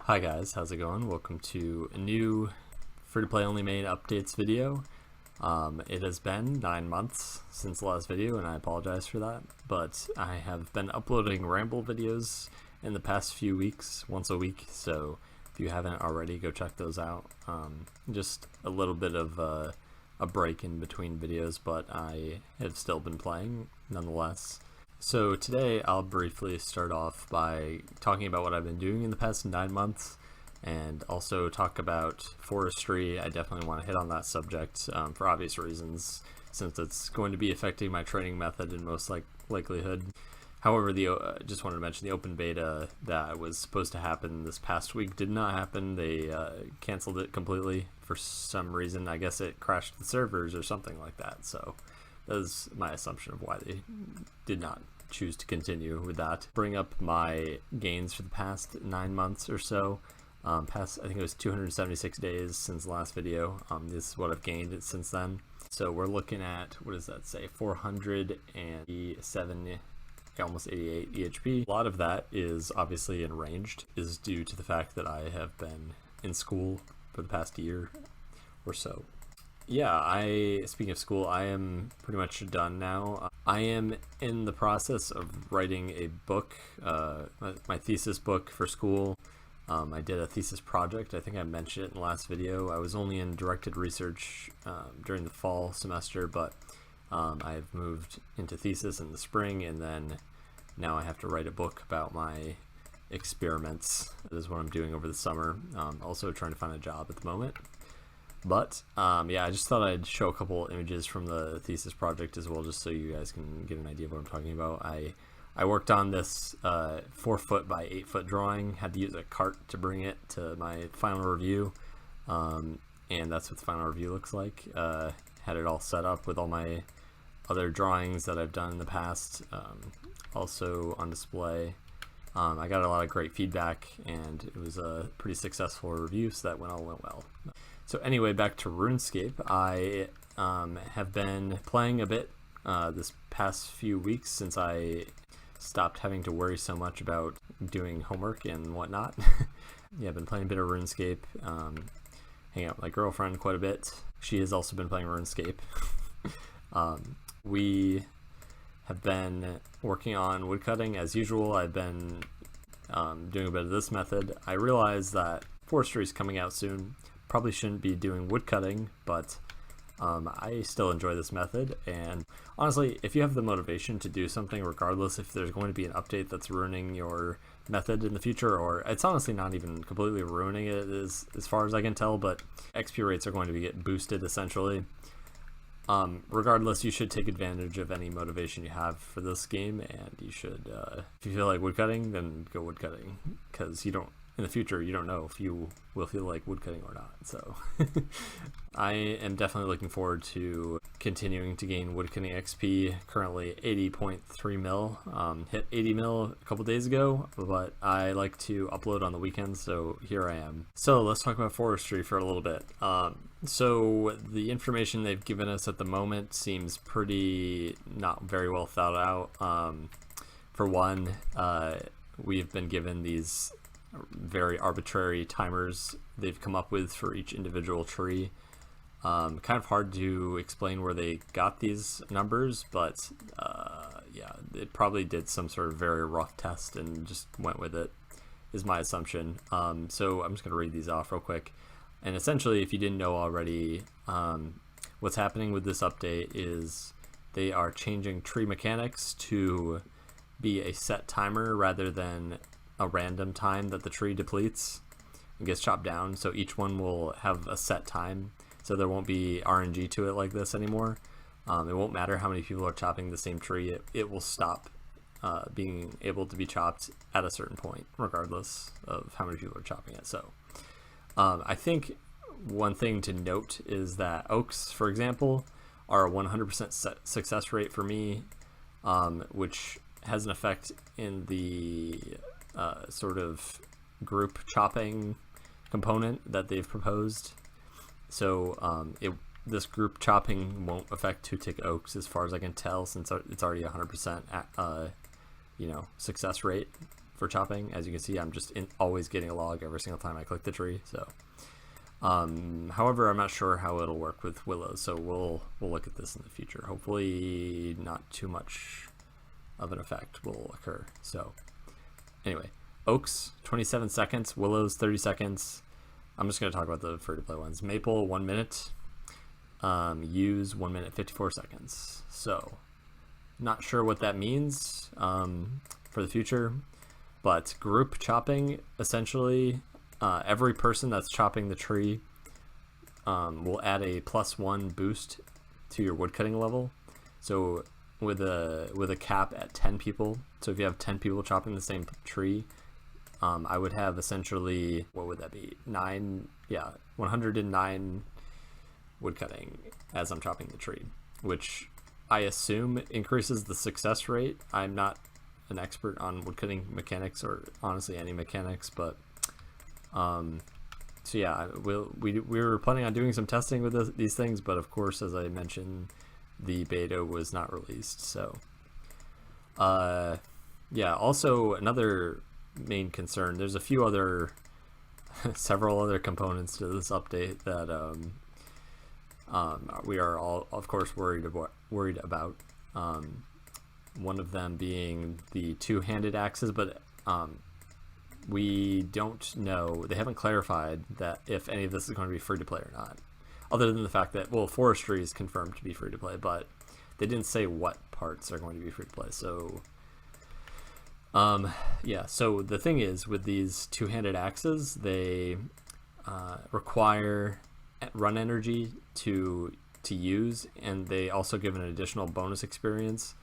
Hi guys, how's it going? Welcome to a new free-to-play only main updates video. It has been 9 months since the last video and I apologize for that, but I have been uploading ramble videos in the past few weeks, once a week, so if you haven't already, go check those out. Just a little bit of a break in between videos, but I have still been playing nonetheless. So today I'll briefly start off by talking about what I've been doing in the past 9 months and also talk about forestry. I definitely want to hit on that subject for obvious reasons, since it's going to be affecting my training method in most likelihood. However, just wanted to mention the open beta that was supposed to happen this past week did not happen. They canceled it completely for some reason. I guess it crashed the servers or something like that. So that is my assumption of why they did not choose to continue with that. Bring up my gains for the past 9 months or so. I think it was 276 days since the last video. This is what I've gained since then. So we're looking at, what does that say, 487, almost 88 EHP. A lot of that is obviously in ranged, is due to the fact that I have been in school for the past year or so. Yeah, speaking of school, I am pretty much done now. I am in the process of writing a book, my thesis book for school. I did a thesis project. I think I mentioned it in the last video. I was only in directed research during the fall semester, but I've moved into thesis in the spring, and then now I have to write a book about my experiments. That is what I'm doing over the summer. Also trying to find a job at the moment. But yeah, I just thought I'd show a couple images from the thesis project as well, just so you guys can get an idea of what I'm talking about. I worked on this 4 foot by 8 foot drawing, had to use a cart to bring it to my final review, and that's what the final review looks like. Had it all set up with all my other drawings that I've done in the past, also on display. I got a lot of great feedback, and it was a pretty successful review, so that all went well. So anyway, back to RuneScape. I have been playing a bit this past few weeks since I stopped having to worry so much about doing homework and whatnot. Yeah, I've been playing a bit of RuneScape, hanging out with my girlfriend quite a bit. She has also been playing RuneScape. We have been working on woodcutting as usual. I've been doing a bit of this method. I realize that Forestry is coming out soon. Probably shouldn't be doing woodcutting, but I still enjoy this method, and honestly, if you have the motivation to do something, regardless if there's going to be an update that's ruining your method in the future, or it's honestly not even completely ruining it as far as I can tell, but XP rates are going to get boosted essentially. Regardless, you should take advantage of any motivation you have for this game, and you should, if you feel like woodcutting, then go woodcutting, because in the future, you don't know if you will feel like woodcutting or not. So I am definitely looking forward to continuing to gain woodcutting XP. Currently 80.3 mil. Hit 80 mil a couple days ago, but I like to upload on the weekends, so here I am. So let's talk about forestry for a little bit. So the information they've given us at the moment seems pretty not very well thought out. For one, we've been given these very arbitrary timers they've come up with for each individual tree. Kind of hard to explain where they got these numbers, but yeah, it probably did some sort of very rough test and just went with it, is my assumption. So I'm just going to read these off real quick. And essentially, if you didn't know already, what's happening with this update is they are changing tree mechanics to be a set timer rather than a random time that the tree depletes and gets chopped down. So each one will have a set time, so there won't be RNG to it like this anymore. It won't matter how many people are chopping the same tree, it will stop being able to be chopped at a certain point regardless of how many people are chopping it. So I think one thing to note is that oaks, for example, are a 100% success rate for me, which has an effect in the sort of group chopping component that they've proposed. So this group chopping won't affect 2-tick oaks as far as I can tell, since it's already 100% success rate for chopping. As you can see, I'm just always getting a log every single time I click the tree. So, however, I'm not sure how it'll work with willows, so we'll look at this in the future. Hopefully, not too much of an effect will occur. So, anyway, oaks 27 seconds, willows 30 seconds. I'm just going to talk about the free-to-play ones. Maple 1 minute, yews 1 minute 54 seconds. So, not sure what that means for the future, but group chopping, essentially, every person that's chopping the tree will add a +1 boost to your woodcutting level. So with a cap at 10 people, so if you have 10 people chopping the same tree, I would have essentially, what would that be? 109 woodcutting as I'm chopping the tree, which I assume increases the success rate. I'm not an expert on woodcutting mechanics, or honestly any mechanics, but so yeah, we were planning on doing some testing with these things, but of course, as I mentioned, the beta was not released. So yeah, also another main concern, there's a few other several other components to this update that we are all, of course, worried about. One of them being the two-handed axes, but we don't know. They haven't clarified that if any of this is going to be free to play or not. Other than the fact that, well, Forestry is confirmed to be free to play, but they didn't say what parts are going to be free to play. So, yeah. So the thing is, with these two-handed axes, they require run energy to use, and they also give an additional bonus experience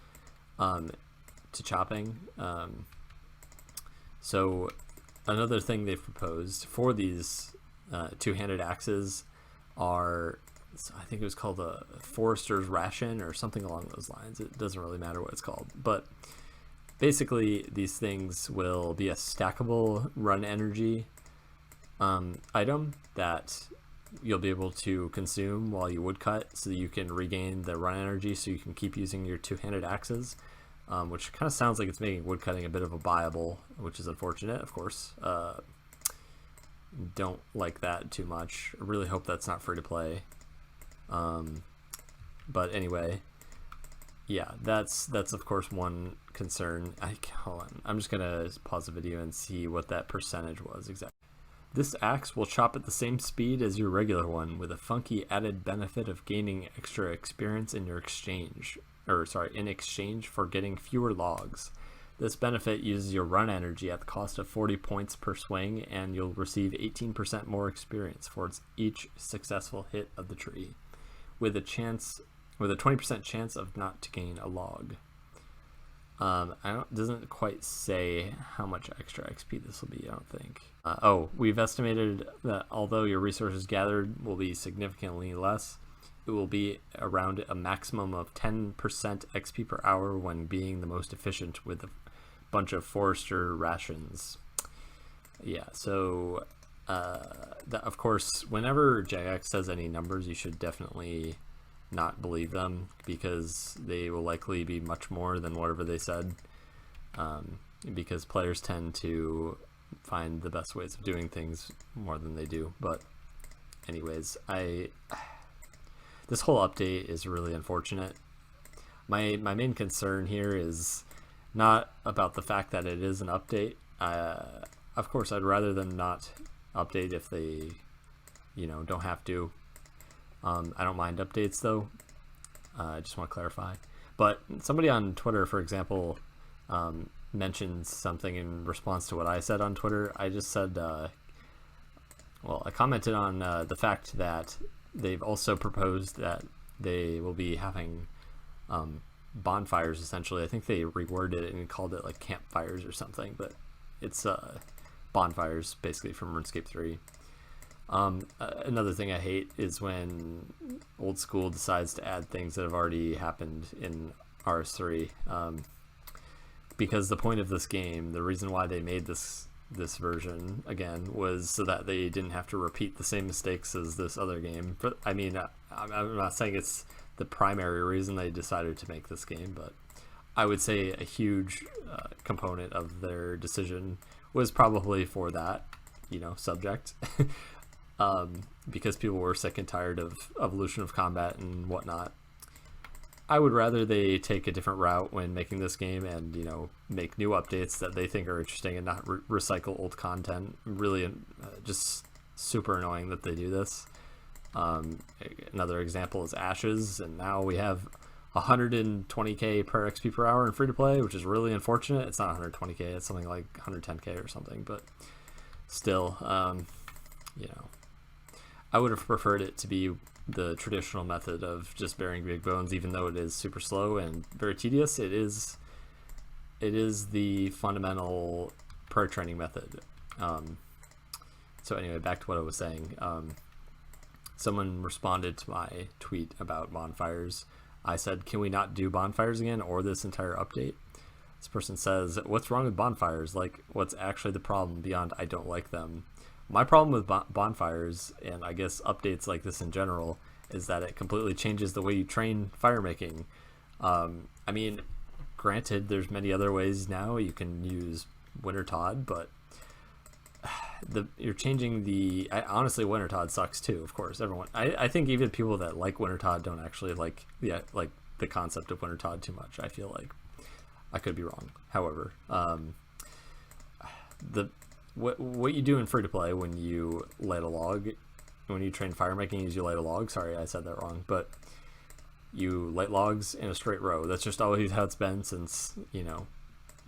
to chopping. So another thing they've proposed for these two-handed axes are, I think it was called a forester's ration or something along those lines. It doesn't really matter what it's called, but basically these things will be a stackable run energy item that you'll be able to consume while you woodcut, so that you can regain the run energy so you can keep using your two-handed axes, which kind of sounds like it's making woodcutting a bit of a viable, which is unfortunate, of course. Don't like that too much. I really hope that's not free to play. But anyway, yeah, that's of course one concern. Hold on, I'm just gonna pause the video and see what that percentage was exactly. This axe will chop at the same speed as your regular one, with a funky added benefit of gaining extra experience in exchange for getting fewer logs. This benefit uses your run energy at the cost of 40 points per swing, and you'll receive 18% more experience for each successful hit of the tree, with a 20% chance of not to gain a log. Doesn't quite say how much extra XP this will be, I don't think. We've estimated that although your resources gathered will be significantly less, it will be around a maximum of 10% XP per hour when being the most efficient with a bunch of forester rations. Yeah, so of course, whenever Jagex says any numbers, you should definitely not believe them, because they will likely be much more than whatever they said, because players tend to find the best ways of doing things more than they do. But anyways, this whole update is really unfortunate. My main concern here is not about the fact that it is an update. Of course, I'd rather them not update if they, don't have to. I don't mind updates though. I just want to clarify. But somebody on Twitter, for example, mentioned something in response to what I said on Twitter. I just said, I commented on the fact that they've also proposed that they will be having bonfires, essentially. I think they reworded it and called it like campfires or something, but it's bonfires basically from RuneScape 3. Another thing I hate is when old school decides to add things that have already happened in RS3, because the point of this game, the reason why they made this version again, was so that they didn't have to repeat the same mistakes as this other game. But I'm not saying it's the primary reason they decided to make this game, but I would say a huge component of their decision was probably for that, subject. Because people were sick and tired of evolution of combat and whatnot. I would rather they take a different route when making this game and, make new updates that they think are interesting and not recycle old content. Really just super annoying that they do this. Another example is Ashes, and now we have 120k per XP per hour in free to play, which is really unfortunate. It's not 120k, it's something like 110k or something, but still, I would have preferred it to be the traditional method of just burying big bones, even though it is super slow and very tedious. It is the fundamental pro training method. So anyway, back to what I was saying. Someone responded to my tweet about bonfires. I said, can we not do bonfires again or this entire update? This person says, what's wrong with bonfires? Like, what's actually the problem beyond I don't like them? My problem with bonfires, and I guess updates like this in general, is that it completely changes the way you train fire making. I mean, granted, there's many other ways now. You can use Winter Todd, but you're changing honestly, Winter Todd sucks too, of course. Everyone, I think even people that like Winter Todd don't actually like the concept of Winter Todd too much. I feel like I could be wrong. However, what you do in free to play when you light a log, when you train fire making, is you light a log. Sorry, I said that wrong, but you light logs in a straight row. That's just always how it's been since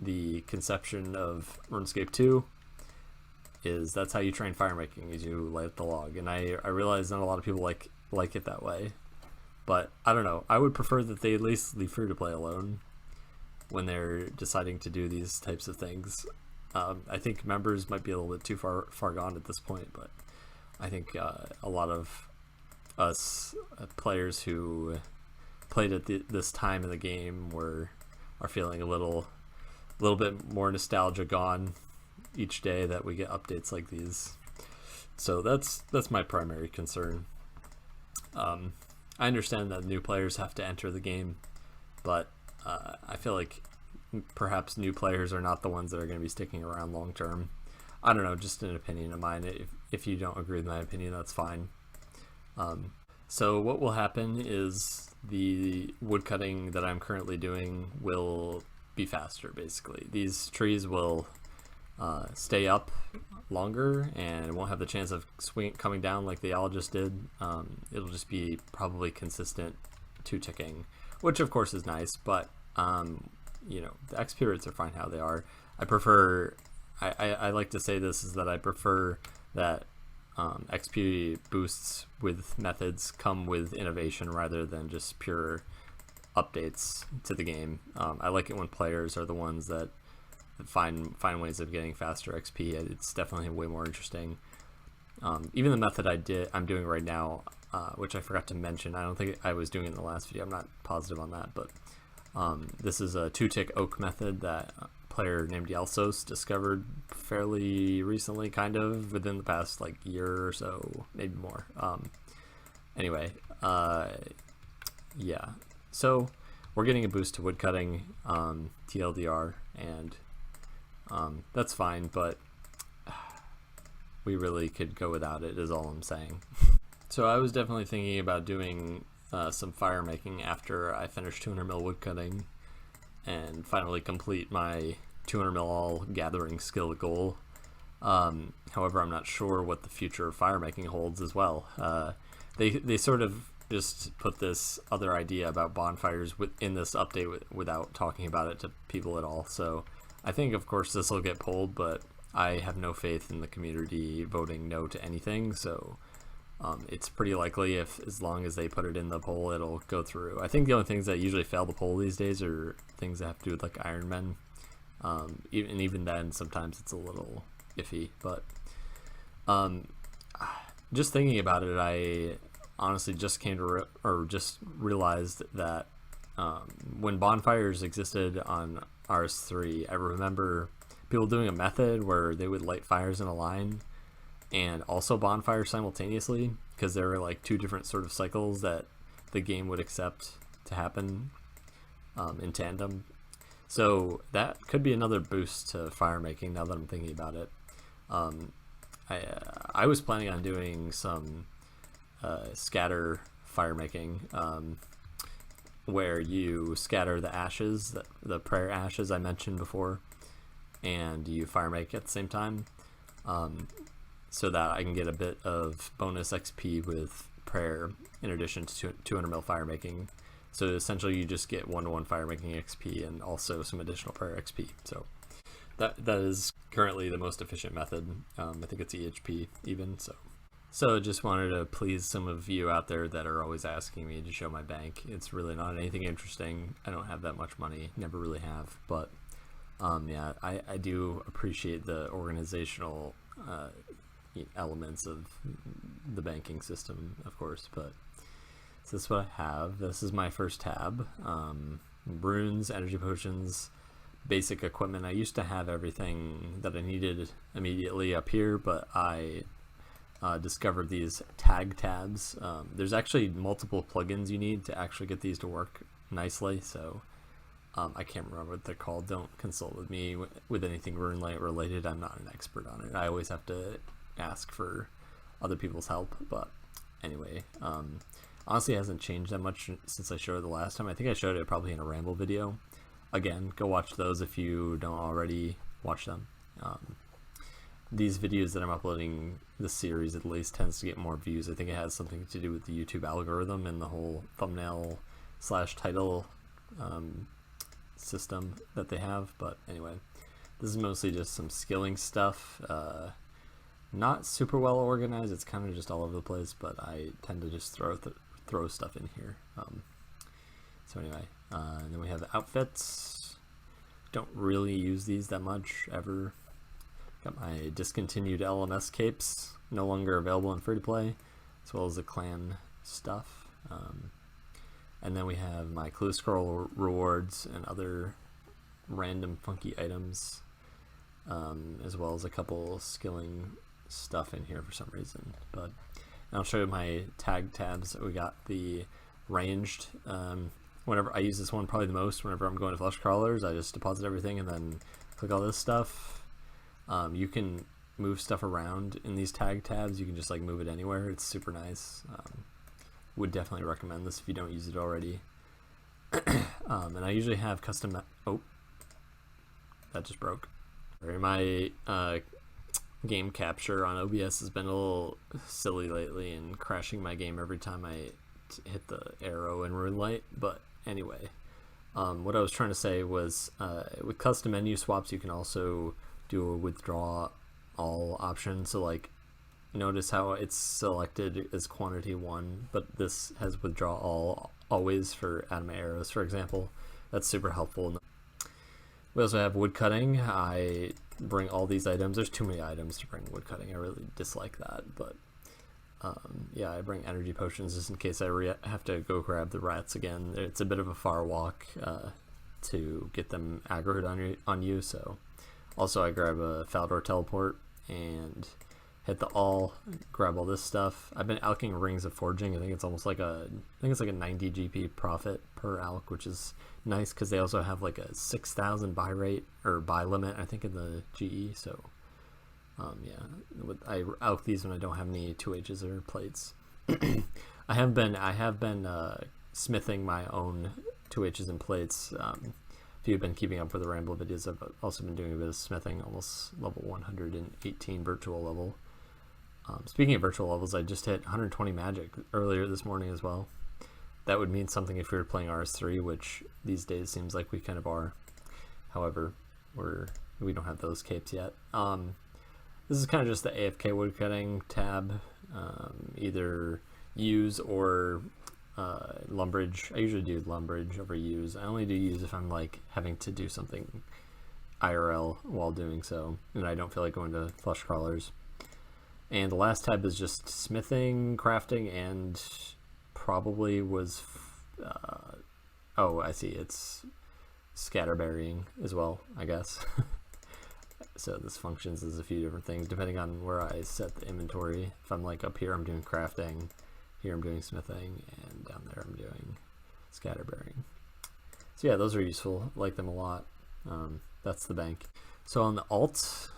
the conception of RuneScape 2. That's how you train fire making, is you light the log. And I realize not a lot of people like it that way, but I don't know. I would prefer that they at least leave free to play alone when they're deciding to do these types of things. I think members might be a little bit too far gone at this point, but I think a lot of us players who played at this time in the game are feeling a little bit more nostalgia gone each day that we get updates like these. So that's my primary concern. I understand that new players have to enter the game, but I feel like perhaps new players are not the ones that are going to be sticking around long term. I don't know, just an opinion of mine. If you don't agree with my opinion, that's fine. So what will happen is the woodcutting that I'm currently doing will be faster, basically. These trees will stay up longer and won't have the chance of coming down like they all just did. It'll just be probably consistent 2-ticking, which of course is nice, but the XP rates are fine how they are. I prefer, I like to say this, is that I prefer that XP boosts with methods come with innovation rather than just pure updates to the game. I like it when players are the ones that find ways of getting faster XP. It's definitely way more interesting. Even the method I'm doing right now, which I forgot to mention, I don't think I was doing it in the last video, I'm not positive on that, but this is a 2-tick oak method that a player named Yelsos discovered fairly recently, kind of within the past year or so, maybe more. Anyway, yeah, so we're getting a boost to woodcutting, TLDR, and that's fine, but we really could go without it, is all I'm saying. So I was definitely thinking about doing some fire making after I finish 200 mil woodcutting and finally complete my 200 mil all gathering skill goal. However, I'm not sure what the future of fire making holds as well. They sort of just put this other idea about bonfires in this update without talking about it to people at all. So I think, of course, this will get pulled, but I have no faith in the community voting no to anything. So it's pretty likely, as long as they put it in the poll, it'll go through. I think the only things that usually fail the poll these days are things that have to do with Iron Men. Even then, sometimes it's a little iffy. But just thinking about it, I honestly just came to just realized that when bonfires existed on RS3, I remember people doing a method where they would light fires in a line and also bonfires simultaneously, because there were two different sort of cycles that the game would accept to happen in tandem. So that could be another boost to fire making now that I'm thinking about it. I was planning on doing some scatter fire making, where you scatter the ashes, the prayer ashes I mentioned before, and you fire make at the same time, so that I can get a bit of bonus XP with prayer in addition to 200 mil fire making. So essentially you just get 1-to-1 fire making XP and also some additional prayer XP. So that is currently the most efficient method. I think it's EHP even. So just wanted to please some of you out there that are always asking me to show my bank. It's really not anything interesting. I don't have that much money, never really have, but yeah, I do appreciate the organizational elements of the banking system, of course. But so this is what I have. This is my first tab. Runes, energy potions, basic equipment. I used to have everything that I needed immediately up here, but I discovered these tag tabs. There's actually multiple plugins you need to actually get these to work nicely, so I can't remember what they're called. Don't consult with me with anything RuneLite related. I'm not an expert on it. I always have to ask for other people's help, but anyway, honestly, it hasn't changed that much since I showed it the last time. I think I showed it probably in a ramble video. Again, go watch those if you don't already watch them. These videos that I'm uploading, this series at least, tends to get more views. I think it has something to do with the YouTube algorithm and the whole thumbnail / title system that they have. But anyway, this is mostly just some skilling stuff. Not super well organized. It's kind of just all over the place, but I tend to just throw stuff in here. So anyway, and then we have outfits. Don't really use these that much ever. Got my discontinued LMS capes, no longer available in free to play, as well as the clan stuff. And then we have my clue scroll rewards and other random funky items, as well as a couple skilling stuff in here for some reason. But I'll show you my tag tabs. We got the ranged. Whenever I use this one probably the most, whenever I'm going to flush crawlers, I just deposit everything and then click all this stuff. You can move stuff around in these tag tabs. You can just like move it anywhere. It's super nice. Would definitely recommend this if you don't use it already. And I usually have custom. Oh, that just broke. My game capture on OBS has been a little silly lately and crashing my game every time I hit the arrow in RuneLite. But anyway, what I was trying to say was with custom menu swaps, you can also do a withdraw all option. So like, notice how it's selected as quantity 1, but this has withdraw all always for anime arrows, for example. That's super helpful. We also have woodcutting. I bring all these items. There's too many items to bring woodcutting. I really dislike that, but yeah, I bring energy potions just in case I have to go grab the rats again. It's a bit of a far walk to get them aggroed on you, so also I grab a Faldor teleport and hit the all, grab all this stuff. I've been alching rings of forging. I think it's almost like a 90 GP profit per alch, which is nice because they also have like a 6,000 buy rate or buy limit, I think, in the GE. So yeah, I alch these when I don't have any 2Hs or plates. I have been smithing my own 2Hs and plates. If you've been keeping up with the Ramble videos, I've also been doing a bit of smithing, almost level 118 virtual level. Speaking of virtual levels, I just hit 120 magic earlier this morning as well. That would mean something if we were playing RS3, which these days seems like we kind of are. However, we don't have those capes yet. This is kind of just the AFK woodcutting tab, either use or lumberage. I usually do lumberage over use. I only do use if I'm like having to do something IRL while doing so, and I don't feel like going to flush crawlers. And the last tab is just smithing, crafting, and probably was oh, I see, it's scatterburying as well, I guess. So this functions as a few different things depending on where I set the inventory. If I'm like up here, I'm doing crafting, here I'm doing smithing, and down there I'm doing scatterburying. So yeah, those are useful. I like them a lot. That's the bank. So on the alt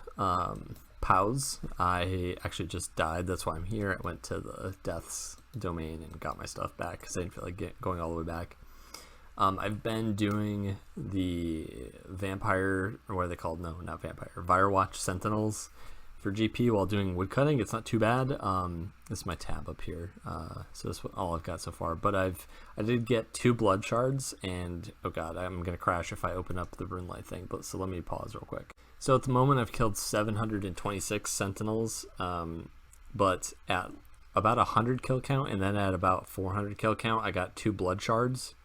POWs, I actually just died. That's why I'm here. I went to the deaths domain and got my stuff back because I didn't feel like going all the way back. I've been doing the vampire, or what are they called? No, not vampire. Firewatch Sentinels for GP while doing woodcutting. It's not too bad. This is my tab up here. So that's all I've got so far. But I did get 2 blood shards, and oh god, I'm gonna crash if I open up the rune light thing. But so let me pause real quick. So at the moment, I've killed 726 sentinels, but at about 100 kill count, and then at about 400 kill count, I got 2 blood shards.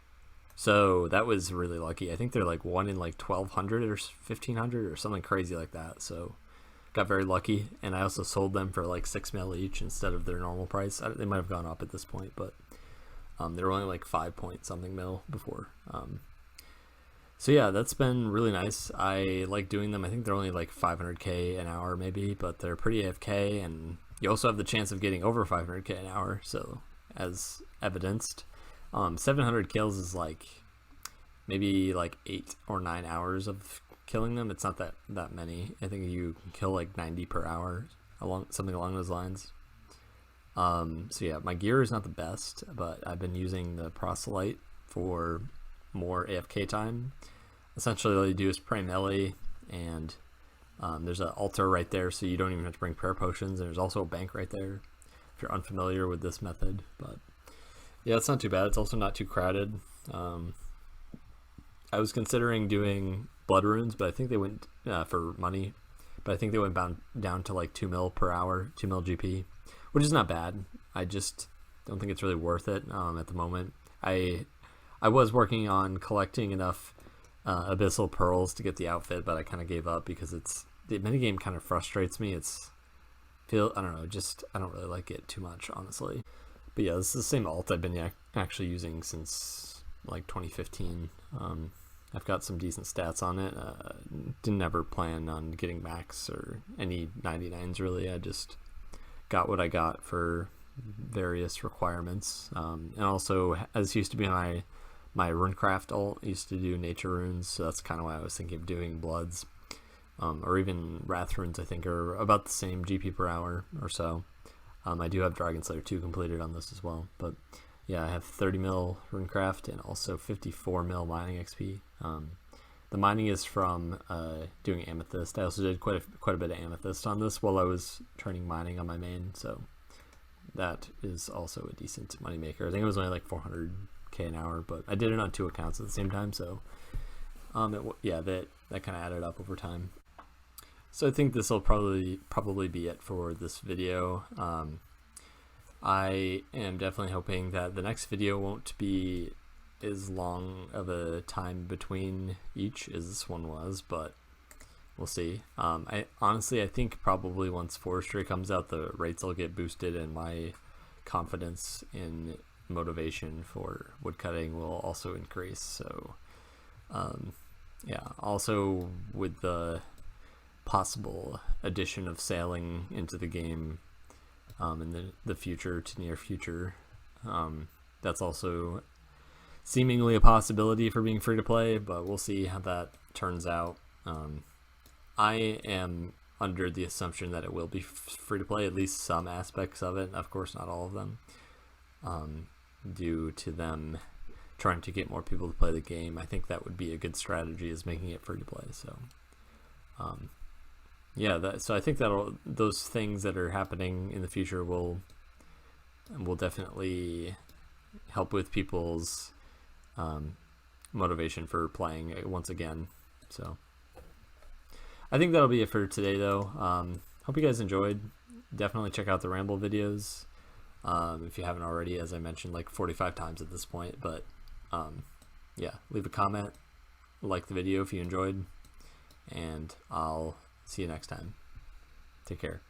So that was really lucky. I think they're like 1 in like 1200 or 1500 or something crazy like that. So got very lucky, and I also sold them for like 6 mil each instead of their normal price. They might have gone up at this point, but they were only like 5 point something mil before. So yeah, that's been really nice. I like doing them. I think they're only like 500k an hour maybe, but they're pretty AFK, and you also have the chance of getting over 500k an hour. So as evidenced, 700 kills is like maybe like 8 or 9 hours of killing them. It's not that many. I think you can kill like 90 per hour, something along those lines. So yeah, my gear is not the best, but I've been using the proselyte for more AFK time. Essentially all you do is pray melee, and there's an altar right there, so you don't even have to bring prayer potions, and there's also a bank right there if you're unfamiliar with this method. But yeah, it's not too bad. It's also not too crowded. I was considering doing blood runes, but I think they went for money, but I think they went down to like 2 mil per hour, 2 mil GP, which is not bad. I just don't think it's really worth it at the moment. I was working on collecting enough abyssal pearls to get the outfit, but I kind of gave up because the minigame kind of frustrates me. I don't know, just I don't really like it too much, honestly. But yeah, this is the same alt I've been actually using since like 2015. I've got some decent stats on it. Didn't ever plan on getting max or any 99s really. I just got what I got for various requirements. And also, as used to be my runecraft alt, used to do nature runes, so that's kind of why I was thinking of doing bloods. Or even wrath runes, I think, are about the same GP per hour or so. I do have Dragon Slayer 2 completed on this as well, but yeah, I have 30 mil runecraft and also 54 mil mining XP. The mining is from doing amethyst. I also did quite a bit of amethyst on this while I was training mining on my main, so that is also a decent moneymaker. I think it was only like 400k an hour, but I did it on 2 accounts at the same time, so yeah, that kind of added up over time. So I think this will probably be it for this video. I am definitely hoping that the next video won't be as long of a time between each as this one was, but we'll see. I think probably once Forestry comes out, the rates will get boosted, and my confidence in motivation for woodcutting will also increase. So yeah, also with the possible addition of sailing into the game in the future to near future, that's also seemingly a possibility for being free to play, but we'll see how that turns out. I am under the assumption that it will be free to play, at least some aspects of it, of course not all of them, due to them trying to get more people to play the game. I think that would be a good strategy, is making it free to play. So yeah, so I think that those things that are happening in the future will definitely help with people's motivation for playing once again. So I think that'll be it for today, though. Hope you guys enjoyed. Definitely check out the Ramble videos if you haven't already, as I mentioned like 45 times at this point. But yeah, leave a comment, like the video if you enjoyed, and I'll see you next time. Take care.